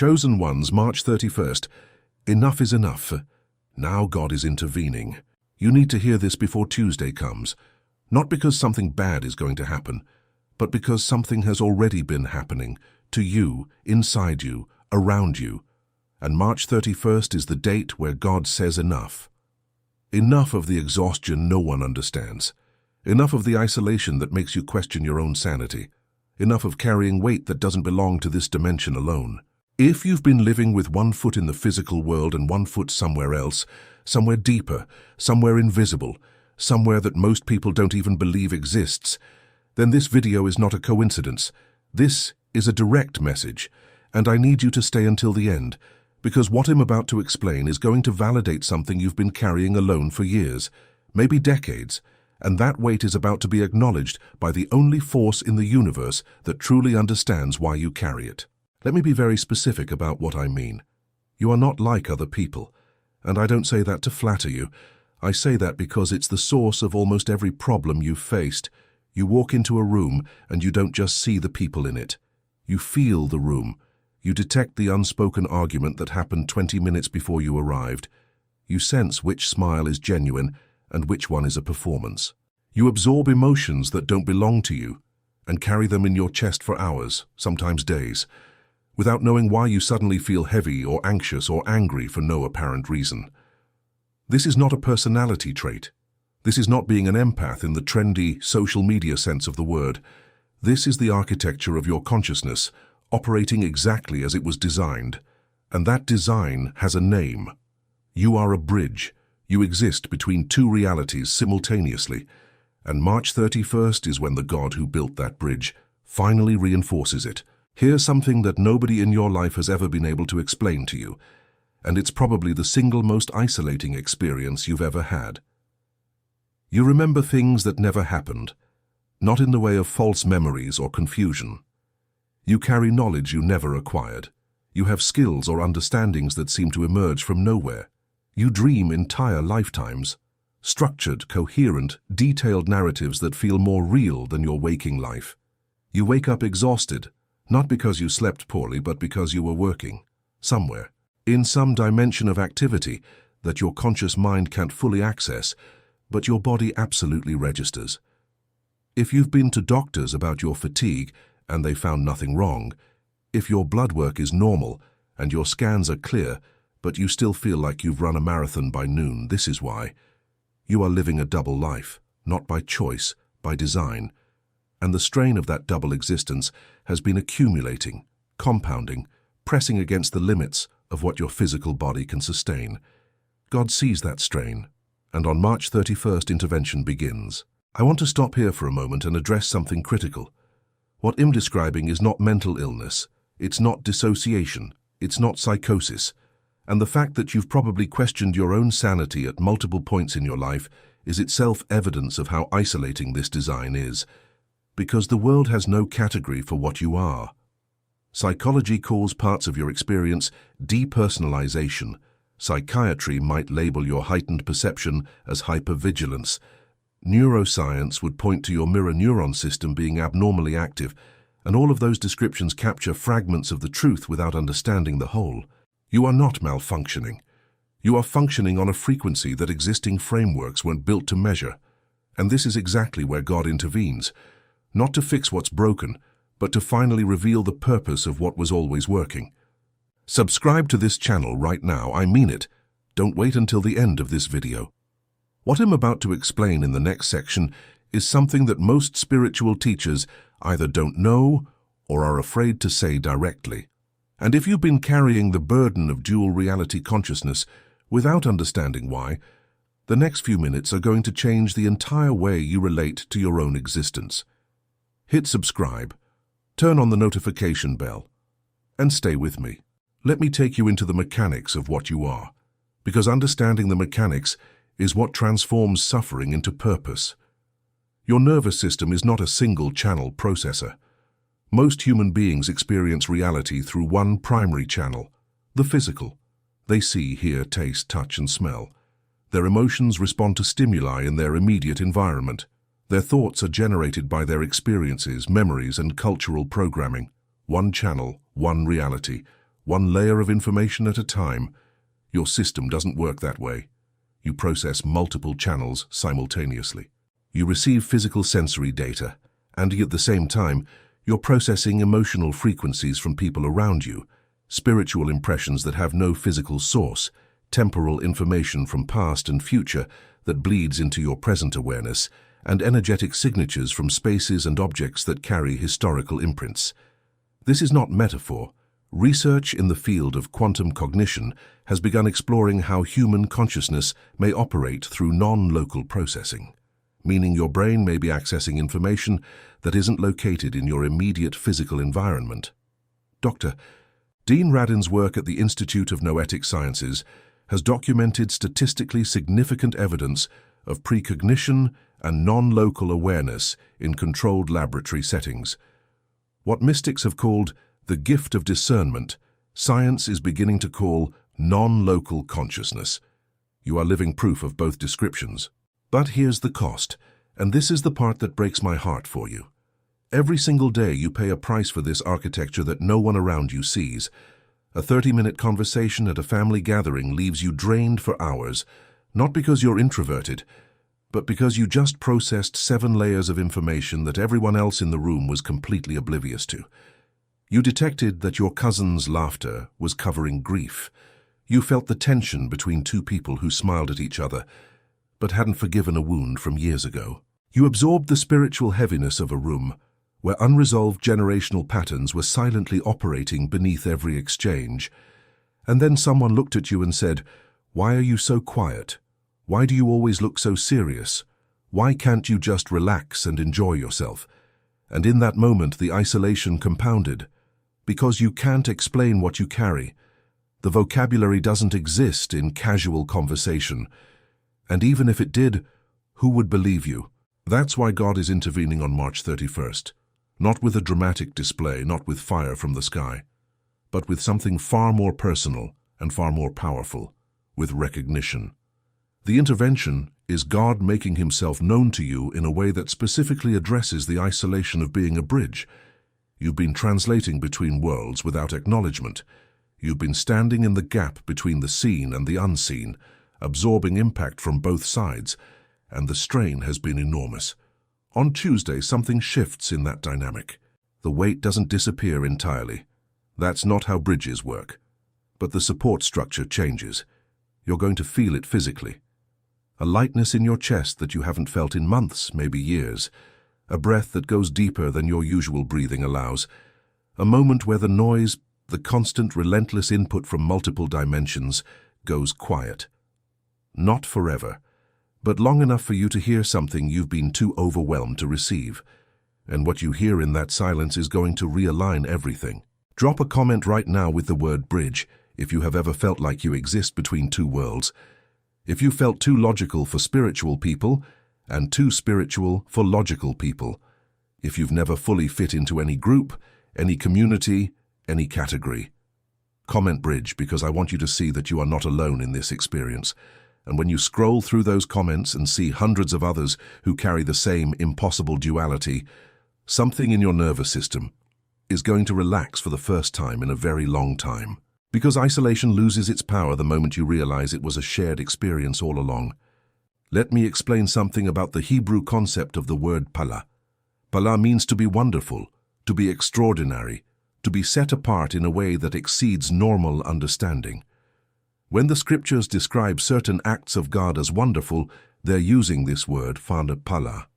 Chosen ones, March 31st. Enough is enough. Now God is intervening. You need to hear this before Tuesday comes. Not because something bad is going to happen, but because something has already been happening to you, inside you, around you. And March 31st is the date where God says enough. Enough of the exhaustion no one understands. Enough of the isolation that makes you question your own sanity. Enough of carrying weight that doesn't belong to this dimension alone. If you've been living with one foot in the physical world and one foot somewhere else, somewhere deeper, somewhere invisible, somewhere that most people don't even believe exists, then this video is not a coincidence. This is a direct message, and I need you to stay until the end, because what I'm about to explain is going to validate something you've been carrying alone for years, maybe decades, and that weight is about to be acknowledged by the only force in the universe that truly understands why you carry it. Let me be very specific about what I mean. You are not like other people, and I don't say that to flatter you. I say that because it's the source of almost every problem you've faced. You walk into a room and you don't just see the people in it. You feel the room. You detect the unspoken argument that happened 20 minutes before you arrived. You sense which smile is genuine and which one is a performance. You absorb emotions that don't belong to you and carry them in your chest for hours, sometimes days, without knowing why you suddenly feel heavy or anxious or angry for no apparent reason. This is not a personality trait. This is not being an empath in the trendy social media sense of the word. This is the architecture of your consciousness, operating exactly as it was designed. And that design has a name. You are a bridge. You exist between two realities simultaneously. And March 31st is when the God who built that bridge finally reinforces it. Here's something that nobody in your life has ever been able to explain to you, and it's probably the single most isolating experience you've ever had. You remember things that never happened, not in the way of false memories or confusion. You carry knowledge you never acquired. You have skills or understandings that seem to emerge from nowhere. You dream entire lifetimes, structured, coherent, detailed narratives that feel more real than your waking life. You wake up exhausted, not because you slept poorly, but because you were working, somewhere, in some dimension of activity that your conscious mind can't fully access, but your body absolutely registers. If you've been to doctors about your fatigue and they found nothing wrong, if your blood work is normal and your scans are clear, but you still feel like you've run a marathon by noon, this is why. You are living a double life, not by choice, by design. And the strain of that double existence has been accumulating, compounding, pressing against the limits of what your physical body can sustain. God sees that strain, and on March 31st intervention begins. I want to stop here for a moment and address something critical. What I'm describing is not mental illness, it's not dissociation, it's not psychosis, and the fact that you've probably questioned your own sanity at multiple points in your life is itself evidence of how isolating this design is. Because the world has no category for what you are. Psychology calls parts of your experience depersonalization. Psychiatry might label your heightened perception as hypervigilance. Neuroscience would point to your mirror neuron system being abnormally active, and all of those descriptions capture fragments of the truth without understanding the whole. You are not malfunctioning. You are functioning on a frequency that existing frameworks weren't built to measure. And this is exactly where God intervenes. Not to fix what's broken, but to finally reveal the purpose of what was always working. Subscribe to this channel right now, I mean it. Don't wait until the end of this video. What I'm about to explain in the next section is something that most spiritual teachers either don't know or are afraid to say directly. And if you've been carrying the burden of dual reality consciousness without understanding why, the next few minutes are going to change the entire way you relate to your own existence. Hit subscribe, turn on the notification bell, and stay with me. Let me take you into the mechanics of what you are, because understanding the mechanics is what transforms suffering into purpose. Your nervous system is not a single-channel processor. Most human beings experience reality through one primary channel, the physical. They see, hear, taste, touch, and smell. Their emotions respond to stimuli in their immediate environment. Their thoughts are generated by their experiences, memories, and cultural programming. One channel, one reality, one layer of information at a time. Your system doesn't work that way. You process multiple channels simultaneously. You receive physical sensory data, and at the same time, you're processing emotional frequencies from people around you, spiritual impressions that have no physical source, temporal information from past and future that bleeds into your present awareness, and energetic signatures from spaces and objects that carry historical imprints. This is not metaphor. Research in the field of quantum cognition has begun exploring how human consciousness may operate through non-local processing, meaning your brain may be accessing information that isn't located in your immediate physical environment. Dr. Dean Radin's work at the Institute of Noetic Sciences has documented statistically significant evidence of precognition and non-local awareness in controlled laboratory settings. What mystics have called the gift of discernment, science is beginning to call non-local consciousness. You are living proof of both descriptions. But here's the cost, and this is the part that breaks my heart for you. Every single day you pay a price for this architecture that no one around you sees. A 30-minute conversation at a family gathering leaves you drained for hours, not because you're introverted, but because you just processed 7 layers of information that everyone else in the room was completely oblivious to. You detected that your cousin's laughter was covering grief. You felt the tension between 2 people who smiled at each other, but hadn't forgiven a wound from years ago. You absorbed the spiritual heaviness of a room, where unresolved generational patterns were silently operating beneath every exchange. And then someone looked at you and said, "Why are you so quiet? Why do you always look so serious? Why can't you just relax and enjoy yourself?" And in that moment, the isolation compounded. Because you can't explain what you carry. The vocabulary doesn't exist in casual conversation. And even if it did, who would believe you? That's why God is intervening on March 31st. Not with a dramatic display, not with fire from the sky, but with something far more personal and far more powerful, with recognition. The intervention is God making himself known to you in a way that specifically addresses the isolation of being a bridge. You've been translating between worlds without acknowledgement. You've been standing in the gap between the seen and the unseen, absorbing impact from both sides, and the strain has been enormous. On Tuesday, something shifts in that dynamic. The weight doesn't disappear entirely. That's not how bridges work. But the support structure changes. You're going to feel it physically. A lightness in your chest that you haven't felt in months, maybe years. A breath that goes deeper than your usual breathing allows. A moment where the noise, the constant, relentless input from multiple dimensions, goes quiet. Not forever, but long enough for you to hear something you've been too overwhelmed to receive. And what you hear in that silence is going to realign everything. Drop a comment right now with the word bridge if you have ever felt like you exist between 2 worlds. If you felt too logical for spiritual people and too spiritual for logical people. If you've never fully fit into any group, any community, any category. Comment bridge because I want you to see that you are not alone in this experience. And when you scroll through those comments and see hundreds of others who carry the same impossible duality, something in your nervous system is going to relax for the first time in a very long time. Because isolation loses its power the moment you realize it was a shared experience all along. Let me explain something about the Hebrew concept of the word pala. Pala means to be wonderful, to be extraordinary, to be set apart in a way that exceeds normal understanding. When the scriptures describe certain acts of God as wonderful, they're using this word, pala.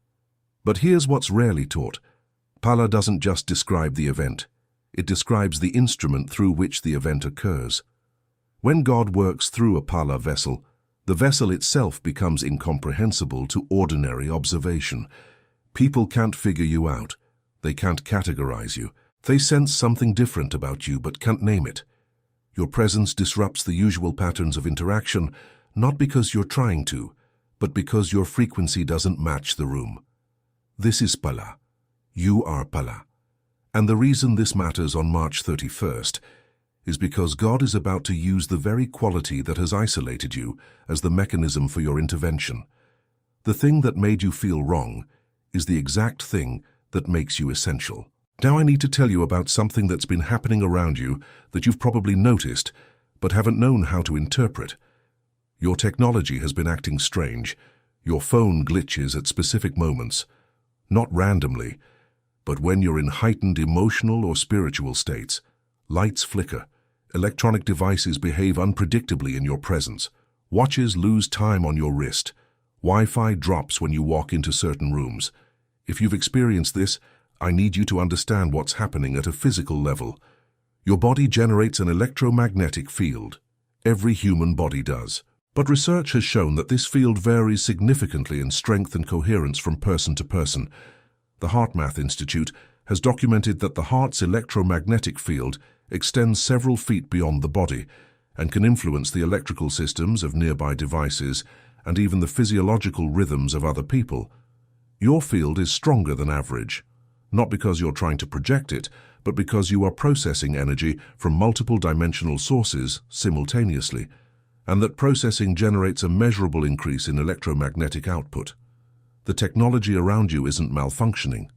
But here's what's rarely taught. Pala doesn't just describe the event. It describes the instrument through which the event occurs. When God works through a pala vessel, the vessel itself becomes incomprehensible to ordinary observation. People can't figure you out. They can't categorize you. They sense something different about you but can't name it. Your presence disrupts the usual patterns of interaction, not because you're trying to, but because your frequency doesn't match the room. This is pala. You are pala. And the reason this matters on March 31st is because God is about to use the very quality that has isolated you as the mechanism for your intervention. The thing that made you feel wrong is the exact thing that makes you essential. Now I need to tell you about something that's been happening around you that you've probably noticed, but haven't known how to interpret. Your technology has been acting strange. Your phone glitches at specific moments, not randomly, but when you're in heightened emotional or spiritual states. Lights flicker. Electronic devices behave unpredictably in your presence. Watches lose time on your wrist. Wi-Fi drops when you walk into certain rooms. If you've experienced this, I need you to understand what's happening at a physical level. Your body generates an electromagnetic field. Every human body does. But research has shown that this field varies significantly in strength and coherence from person to person. The HeartMath Institute has documented that the heart's electromagnetic field extends several feet beyond the body and can influence the electrical systems of nearby devices and even the physiological rhythms of other people. Your field is stronger than average, not because you're trying to project it, but because you are processing energy from multiple dimensional sources simultaneously, and that processing generates a measurable increase in electromagnetic output. The technology around you isn't malfunctioning.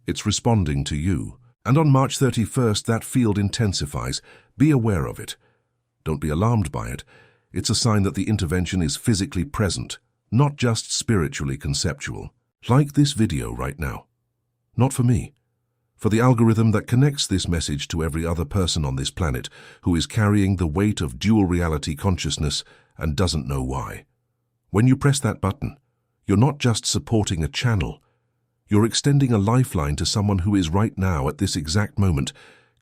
It's responding to you. And on March 31st, that field intensifies. Be aware of it. Don't be alarmed by it. It's a sign that the intervention is physically present, not just spiritually conceptual. Like this video right now. Not for me. For the algorithm that connects this message to every other person on this planet who is carrying the weight of dual reality consciousness and doesn't know why. When you press that button, you're not just supporting a channel. You're extending a lifeline to someone who is right now at this exact moment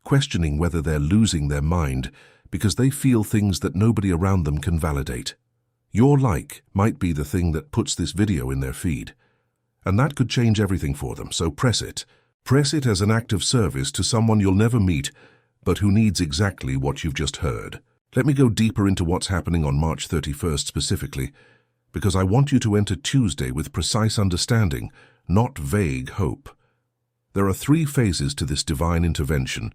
questioning whether they're losing their mind because they feel things that nobody around them can validate. Your like might be the thing that puts this video in their feed. And that could change everything for them, so press it. Press it as an act of service to someone you'll never meet, but who needs exactly what you've just heard. Let me go deeper into what's happening on March 31st specifically, because I want you to enter Tuesday with precise understanding, not vague hope. There are 3 phases to this divine intervention,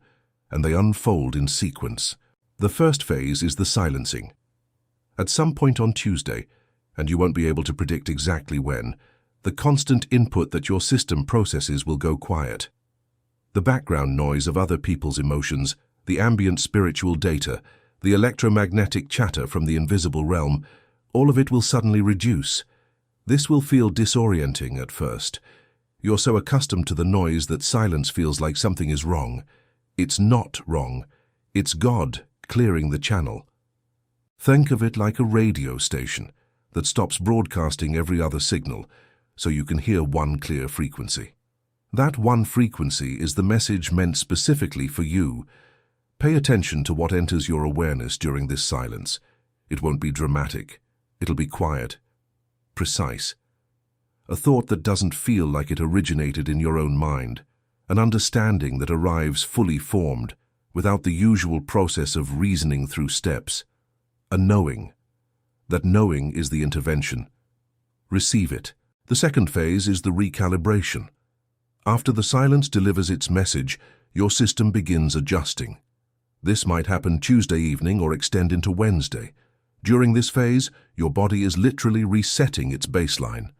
and they unfold in sequence. The first phase is the silencing. At some point on Tuesday, and you won't be able to predict exactly when, the constant input that your system processes will go quiet. The background noise of other people's emotions, the ambient spiritual data, the electromagnetic chatter from the invisible realm, all of it will suddenly reduce. This will feel disorienting at first. You're so accustomed to the noise that silence feels like something is wrong. It's not wrong. It's God clearing the channel. Think of it like a radio station that stops broadcasting every other signal, so you can hear one clear frequency. That one frequency is the message meant specifically for you. Pay attention to what enters your awareness during this silence. It won't be dramatic. It'll be quiet, precise. A thought that doesn't feel like it originated in your own mind. An understanding that arrives fully formed, without the usual process of reasoning through steps. A knowing. That knowing is the intervention. Receive it. The second phase is the recalibration. After the silence delivers its message, your system begins adjusting. This might happen Tuesday evening or extend into Wednesday. During this phase, your body is literally resetting its baseline.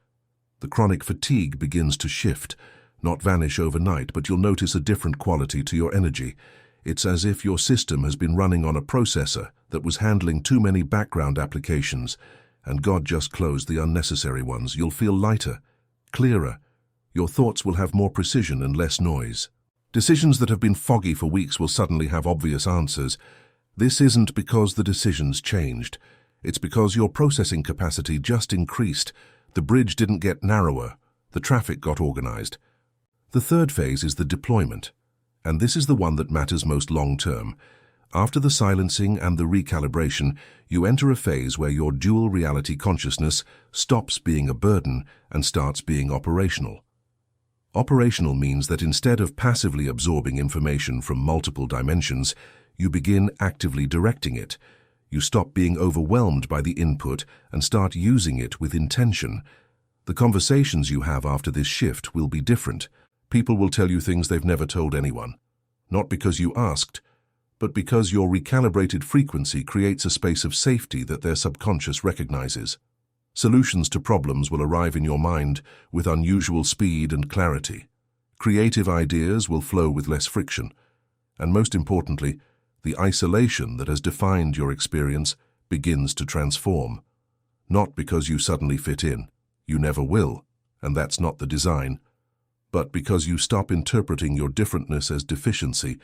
The chronic fatigue begins to shift, not vanish overnight, but you'll notice a different quality to your energy. It's as if your system has been running on a processor that was handling too many background applications, and God just closed the unnecessary ones. You'll feel lighter, clearer. Your thoughts will have more precision and less noise. Decisions that have been foggy for weeks will suddenly have obvious answers. This isn't because the decisions changed. It's because your processing capacity just increased. The bridge didn't get narrower. The traffic got organized. The third phase is the deployment, and this is the one that matters most long-term. After the silencing and the recalibration, you enter a phase where your dual reality consciousness stops being a burden and starts being operational. Operational means that instead of passively absorbing information from multiple dimensions, you begin actively directing it. You stop being overwhelmed by the input and start using it with intention. The conversations you have after this shift will be different. People will tell you things they've never told anyone. Not because you asked, but because your recalibrated frequency creates a space of safety that their subconscious recognizes. Solutions to problems will arrive in your mind with unusual speed and clarity. Creative ideas will flow with less friction. And most importantly, the isolation that has defined your experience begins to transform. Not because you suddenly fit in, you never will, and that's not the design, but because you stop interpreting your differentness as deficiency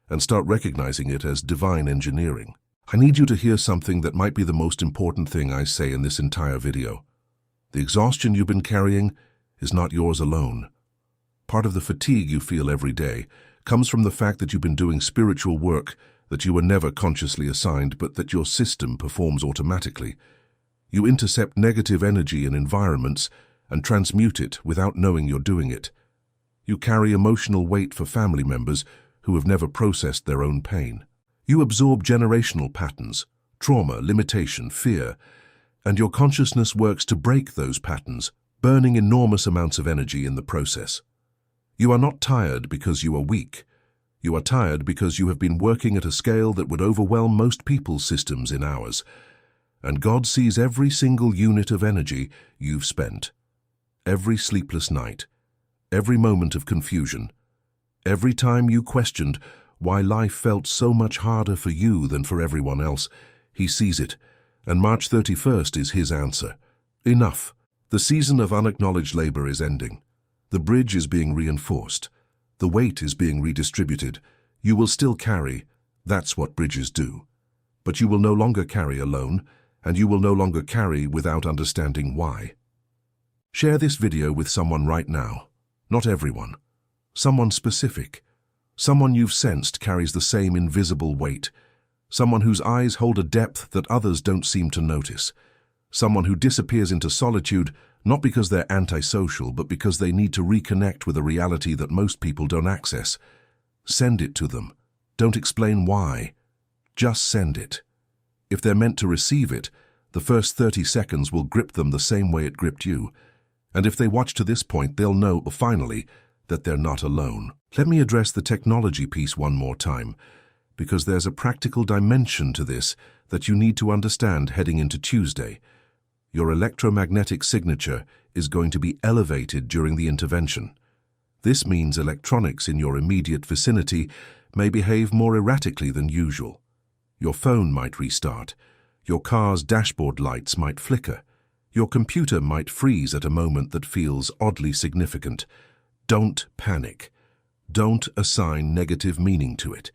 and start recognizing it as divine engineering. I need you to hear something that might be the most important thing I say in this entire video. The exhaustion you've been carrying is not yours alone. Part of the fatigue you feel every day comes from the fact that you've been doing spiritual work that you were never consciously assigned, but that your system performs automatically. You intercept negative energy in environments and transmute it without knowing you're doing it. You carry emotional weight for family members who have never processed their own pain. You absorb generational patterns, trauma, limitation, fear, and your consciousness works to break those patterns, burning enormous amounts of energy in the process. You are not tired because you are weak. You are tired because you have been working at a scale that would overwhelm most people's systems in hours. And God sees every single unit of energy you've spent. Every sleepless night. Every moment of confusion. Every time you questioned why life felt so much harder for you than for everyone else. He sees it. And March 31st is his answer. Enough. The season of unacknowledged labor is ending. The bridge is being reinforced. The weight is being redistributed. You will still carry. That's what bridges do. But you will no longer carry alone, and you will no longer carry without understanding why. Share this video with someone right now. Not everyone. Someone specific. Someone you've sensed carries the same invisible weight. Someone whose eyes hold a depth that others don't seem to notice. Someone who disappears into solitude not because they're antisocial, but because they need to reconnect with a reality that most people don't access. Send it to them. Don't explain why. Just send it. If they're meant to receive it, the first 30 seconds will grip them the same way it gripped you. And if they watch to this point, they'll know, finally, that they're not alone. Let me address the technology piece one more time, because there's a practical dimension to this that you need to understand heading into Tuesday. Your electromagnetic signature is going to be elevated during the intervention. This means electronics in your immediate vicinity may behave more erratically than usual. Your phone might restart. Your car's dashboard lights might flicker. Your computer might freeze at a moment that feels oddly significant. Don't panic. Don't assign negative meaning to it.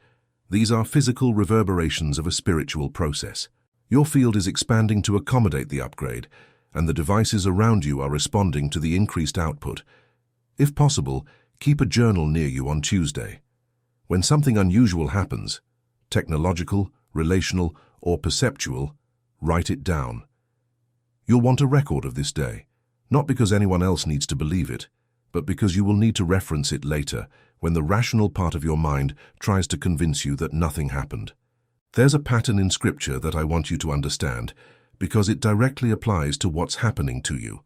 These are physical reverberations of a spiritual process. Your field is expanding to accommodate the upgrade, and the devices around you are responding to the increased output. If possible, keep a journal near you on Tuesday. When something unusual happens, technological, relational, or perceptual, write it down. You'll want a record of this day, not because anyone else needs to believe it, but because you will need to reference it later when the rational part of your mind tries to convince you that nothing happened. There's a pattern in Scripture that I want you to understand because it directly applies to what's happening to you.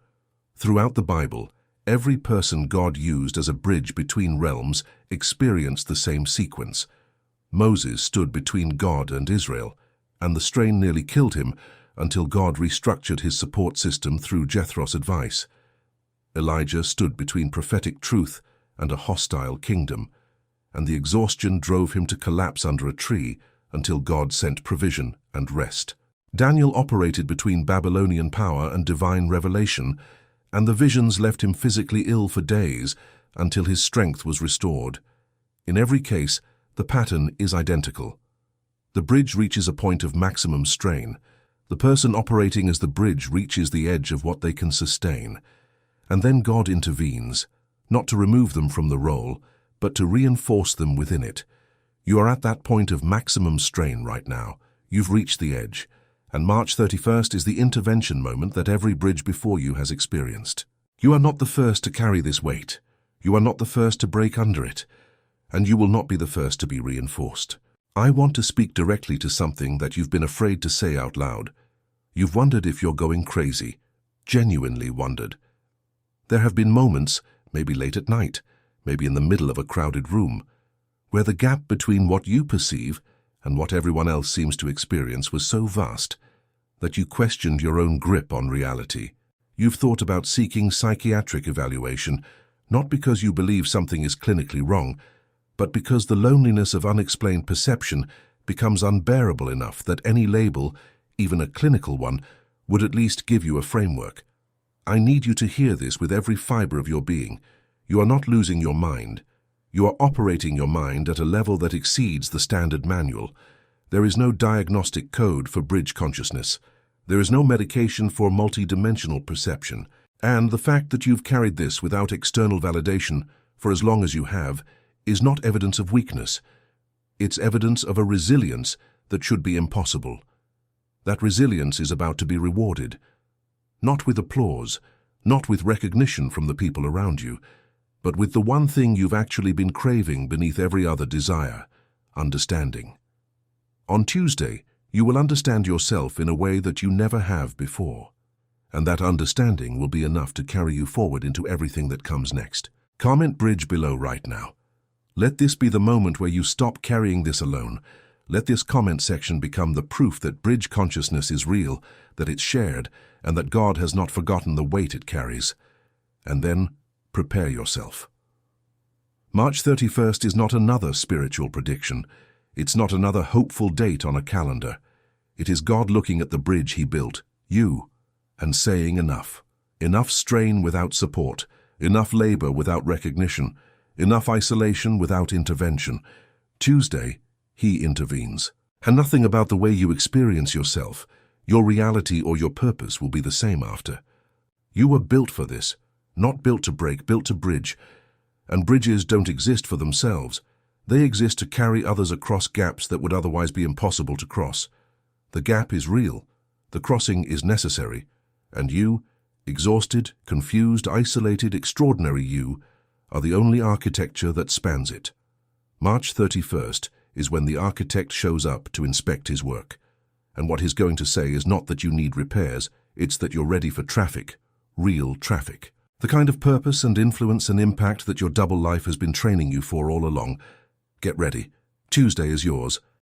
Throughout the Bible, every person God used as a bridge between realms experienced the same sequence. Moses stood between God and Israel, and the strain nearly killed him until God restructured his support system through Jethro's advice. Elijah stood between prophetic truth and a hostile kingdom, and the exhaustion drove him to collapse under a tree until God sent provision and rest. Daniel operated between Babylonian power and divine revelation, and the visions left him physically ill for days until his strength was restored. In every case, the pattern is identical. The bridge reaches a point of maximum strain. The person operating as the bridge reaches the edge of what they can sustain. And then God intervenes, not to remove them from the role, but to reinforce them within it. You are at that point of maximum strain right now. You've reached the edge, and March 31st is the intervention moment that every bridge before you has experienced. You are not the first to carry this weight. You are not the first to break under it, and you will not be the first to be reinforced. I want to speak directly to something that you've been afraid to say out loud. You've wondered if you're going crazy, genuinely wondered. There have been moments, maybe late at night, maybe in the middle of a crowded room, where the gap between what you perceive and what everyone else seems to experience was so vast that you questioned your own grip on reality. You've thought about seeking psychiatric evaluation, Not because you believe something is clinically wrong, but because the loneliness of unexplained perception becomes unbearable enough that any label, even a clinical one, would at least give you a framework. I need you to hear this with every fiber of your being. You are not losing your mind. You are operating your mind at a level that exceeds the standard manual. There is no diagnostic code for bridge consciousness. There is no medication for multidimensional perception. And the fact that you've carried this without external validation for as long as you have is not evidence of weakness. It's evidence of a resilience that should be impossible. That resilience is about to be rewarded. Not with applause, not with recognition from the people around you, but with the one thing you've actually been craving beneath every other desire: understanding. On Tuesday, you will understand yourself in a way that you never have before. And that understanding will be enough to carry you forward into everything that comes next. Comment bridge below right now. Let this be the moment where you stop carrying this alone. Let this comment section become the proof that bridge consciousness is real, that it's shared, and that God has not forgotten the weight it carries. And then, prepare yourself. March 31st is not another spiritual prediction. It's not another hopeful date on a calendar. It is God looking at the bridge He built, you, and saying enough. Enough strain without support, enough labor without recognition, enough isolation without intervention. Tuesday, He intervenes. And nothing about the way you experience yourself, your reality or your purpose will be the same after. You were built for this, not built to break, built to bridge. And bridges don't exist for themselves. They exist to carry others across gaps that would otherwise be impossible to cross. The gap is real. The crossing is necessary. And you, exhausted, confused, isolated, extraordinary you, are the only architecture that spans it. March 31st is when the architect shows up to inspect his work. And what he's going to say is not that you need repairs, it's that you're ready for traffic, real traffic. The kind of purpose and influence and impact that your double life has been training you for all along. Get ready. Tuesday is yours.